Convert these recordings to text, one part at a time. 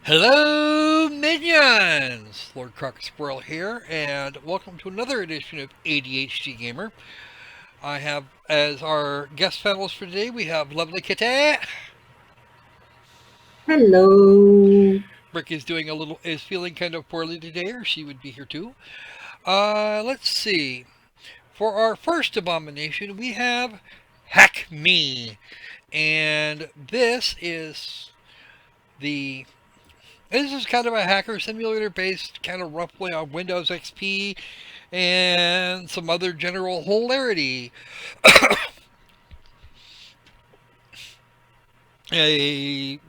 Hello, minions! Lord Croc Squirrel here, and welcome to another edition of ADHD Gamer. I have, as our guest panelists for today, we have lovely Kitty. Hello. Brick is feeling kind of poorly today, or she would be here too. Let's see. For our first abomination, we have Hack Me, and the this is kind of a hacker simulator based kind of roughly on Windows XP and some other general hilarity. The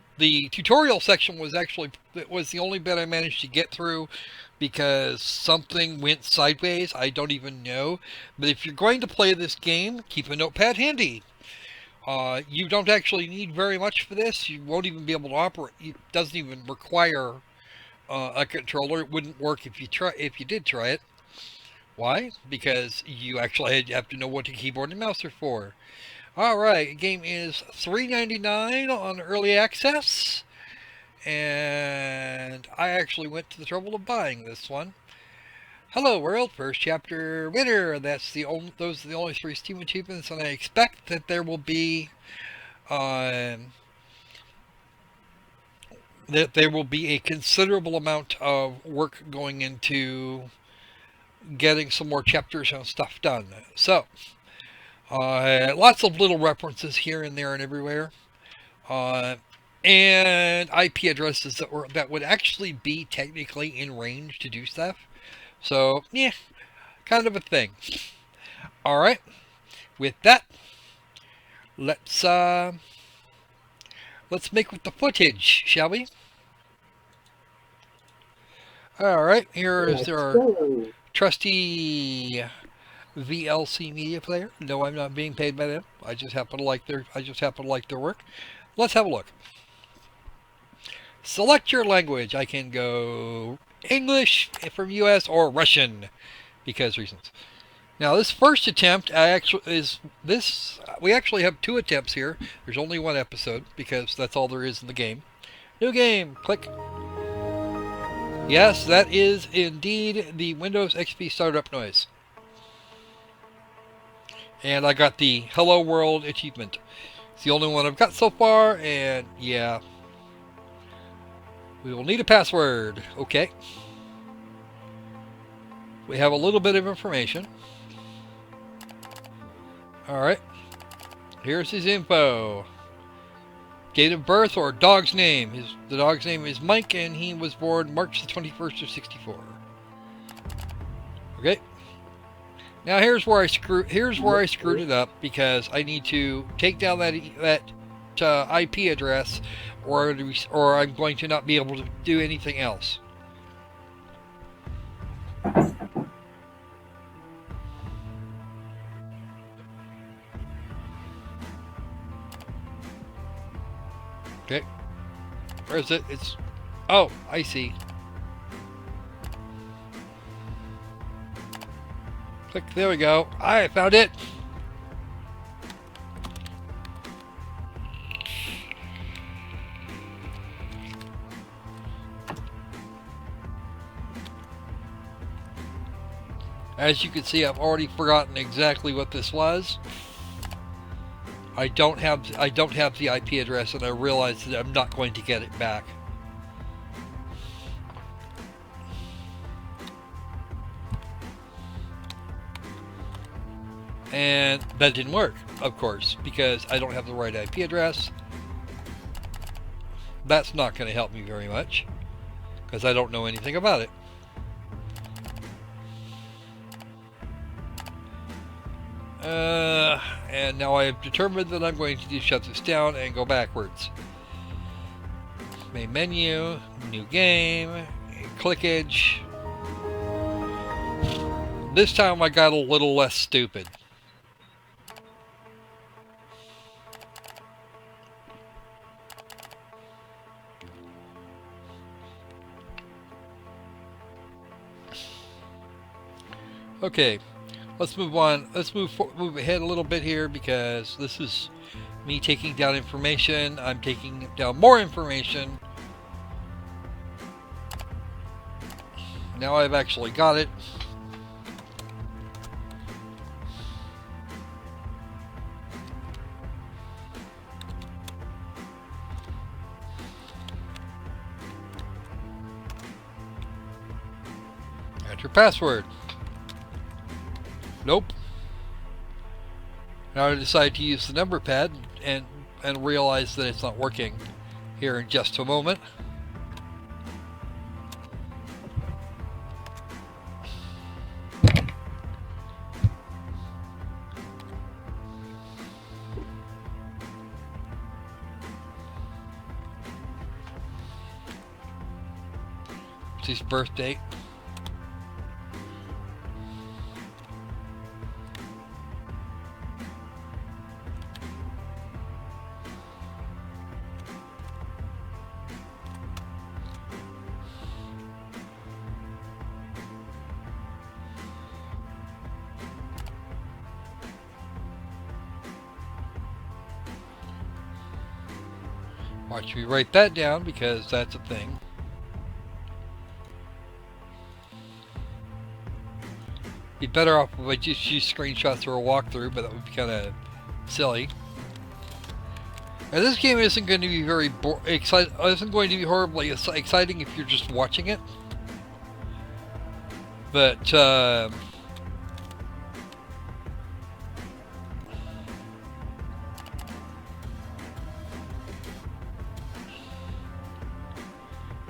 tutorial section was the only bit I managed to get through because something went sideways. I don't even know. But if you're going to play this game, keep a notepad handy. You don't actually need very much for this. You won't even be able to operate. It doesn't even require a controller. It wouldn't work if you did try it. Why? Because you actually have to know what the keyboard and mouse are for. Alright, the game is $3.99 on early access. And I actually went to the trouble of buying this one. Hello world, first chapter winner. Those are the only 3 Steam achievements, and I expect that there will be a considerable amount of work going into getting some more chapters and stuff done. So, lots of little references here and there and everywhere. And IP addresses that would actually be technically in range to do stuff. So, yeah, kind of a thing. Alright, with that, let's make with the footage, shall we? Alright, here is Let's our go. trusty VLC media player. No, I'm not being paid by them. I just happen to like their work. Let's have a look. Select your language. I can go English from US or Russian because reasons. Now this first attempt we actually have 2 attempts here. There's only 1 episode because that's all there is in the game. New game. Click. Yes, that is indeed the Windows XP startup noise. And I got the Hello World achievement. It's the only one I've got so far, and yeah. We will need a password. Okay. We have a little bit of information. Alright. Here's his info. Date of birth or dog's name. The dog's name is Mike, and he was born March the 21st of 64. Okay. Now here's where I screwed it up because I need to take down that IP address, or I'm going to not be able to do anything else. Okay. Where is it? Oh, I see. Click. There we go. I found it. As you can see, I've already forgotten exactly what this was. I don't have the IP address, and I realize that I'm not going to get it back. And that didn't work, of course, because I don't have the right IP address. That's not going to help me very much, because I don't know anything about it. And now I have determined that I'm going to shut this down and go backwards. Main menu, new game, clickage. This time I got a little less stupid. Okay. Let's move on. Let's move ahead a little bit here because this is me taking down information. I'm taking down more information. Now I've actually got it. Enter password. Nope. Now I decide to use the number pad and realize that it's not working here in just a moment. It's his birth date. Watch me write that down because that's a thing. Be better off if I just use screenshots or a walkthrough, but that would be kind of silly. Now this game isn't going to be very isn't going to be horribly exciting if you're just watching it. But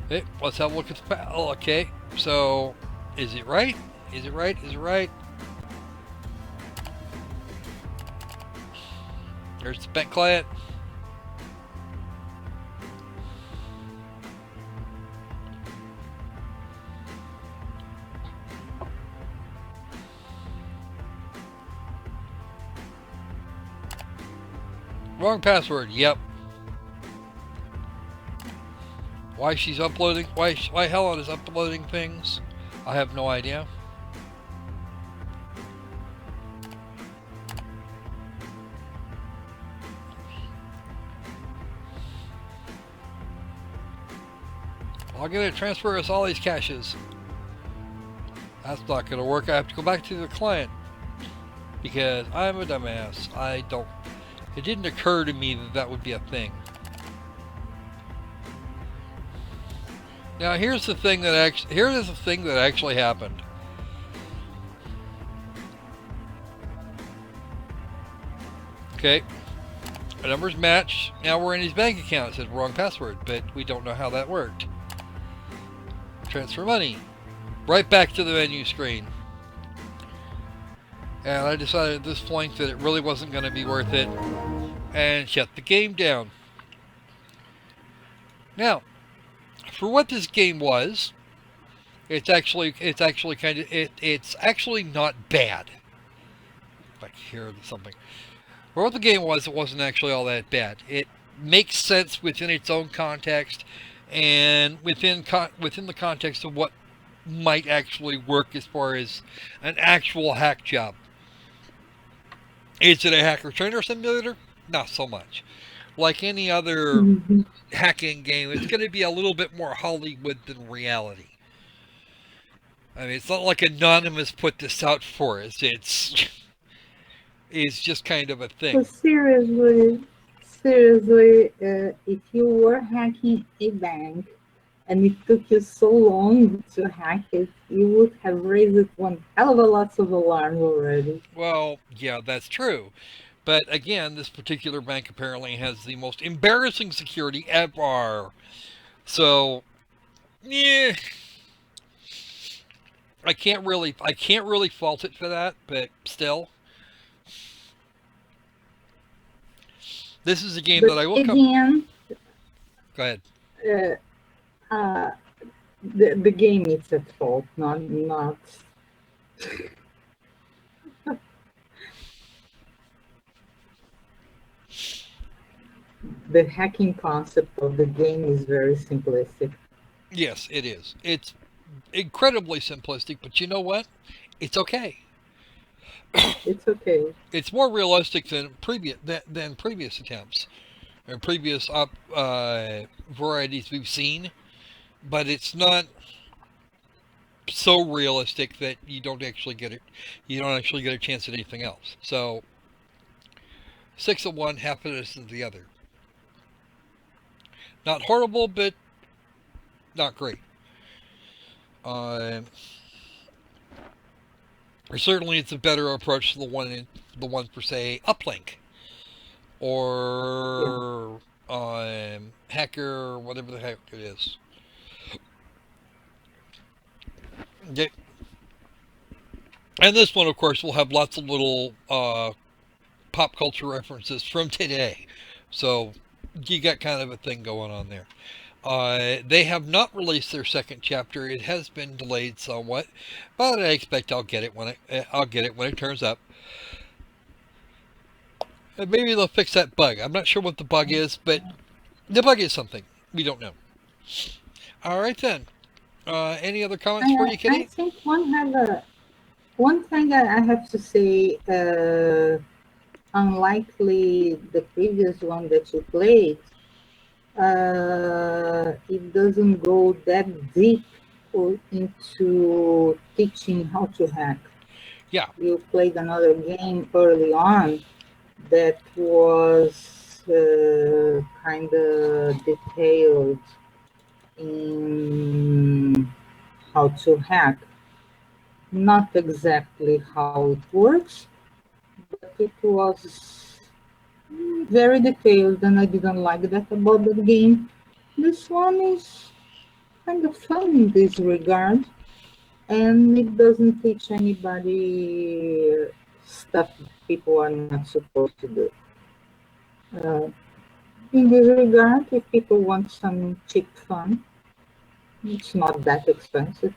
hey, let's have a look at the oh, okay. So, is it right? Is it right? Is it right? There's the bank client. Wrong password. Yep. Why she's uploading? Why Helen is uploading things? I have no idea. I'm gonna transfer us all these caches. That's not gonna work. I have to go back to the client because I'm a dumbass. It didn't occur to me that that would be a thing. Now here's the thing that actually happened. Okay, the numbers match. Now we're in his bank account. It says wrong password, but we don't know how that worked. Transfer money. Right back to the menu screen. And I decided at this point that it really wasn't going to be worth it and shut the game down. Now, for what this game was, it's actually not bad. If I can hear something. For what the game was, it wasn't actually all that bad. It makes sense within its own context and within the context of what might actually work as far as an actual hack job. Is it a hacker trainer simulator? Not so much. Like any other hacking game, it's going to be a little bit more Hollywood than reality. I mean, it's not like Anonymous put this out for us. It's just kind of a thing. So seriously, if you were hacking a bank and it took you so long to hack it, you would have raised one hell of a lot of alarms already. Well, yeah, that's true. But again, this particular bank apparently has the most embarrassing security ever. So, yeah, I can't really fault it for that, but still. This is a game that I will again, Go ahead. The game is at fault, not the hacking concept of the game is very simplistic. Yes, it is. It's incredibly simplistic, but you know what? It's okay. It's okay. It's more realistic than previous attempts or previous varieties we've seen, but it's not. so realistic that you don't actually get it. You don't actually get a chance at anything else. So 6 of one, half of this is the other. Not horrible, but not great. Uh, Certainly, it's a better approach to the one per se uplink Yeah. or hacker, whatever the heck it is. Okay. And this one, of course, will have lots of little pop culture references from today. So you got kind of a thing going on there. They have not released their second chapter. It has been delayed somewhat, but I expect I'll get it when it turns up. And maybe they'll fix that bug. I'm not sure what the bug is, but the bug is something we don't know. All right then. Any other comments for you, I Kitty? think one thing I have to say, unlikely the previous one that you played, it doesn't go that deep into teaching how to hack. Yeah. You played another game early on that was kind of detailed in how to hack. Not exactly how it works, but it was very detailed, and I didn't like that about the game. This one is kind of fun in this regard, and it doesn't teach anybody stuff people are not supposed to do. Uh, in this regard, if people want some cheap fun, it's not that expensive.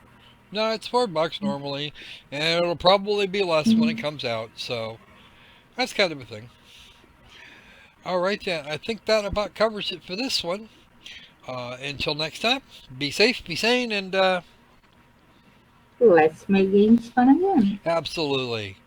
No, it's $4 normally, and it'll probably be less when it Mm. comes out. So that's kind of a thing. All right then. I think that about covers it for this one. Until next time, be safe, be sane, and Let's make games fun again. absolutely.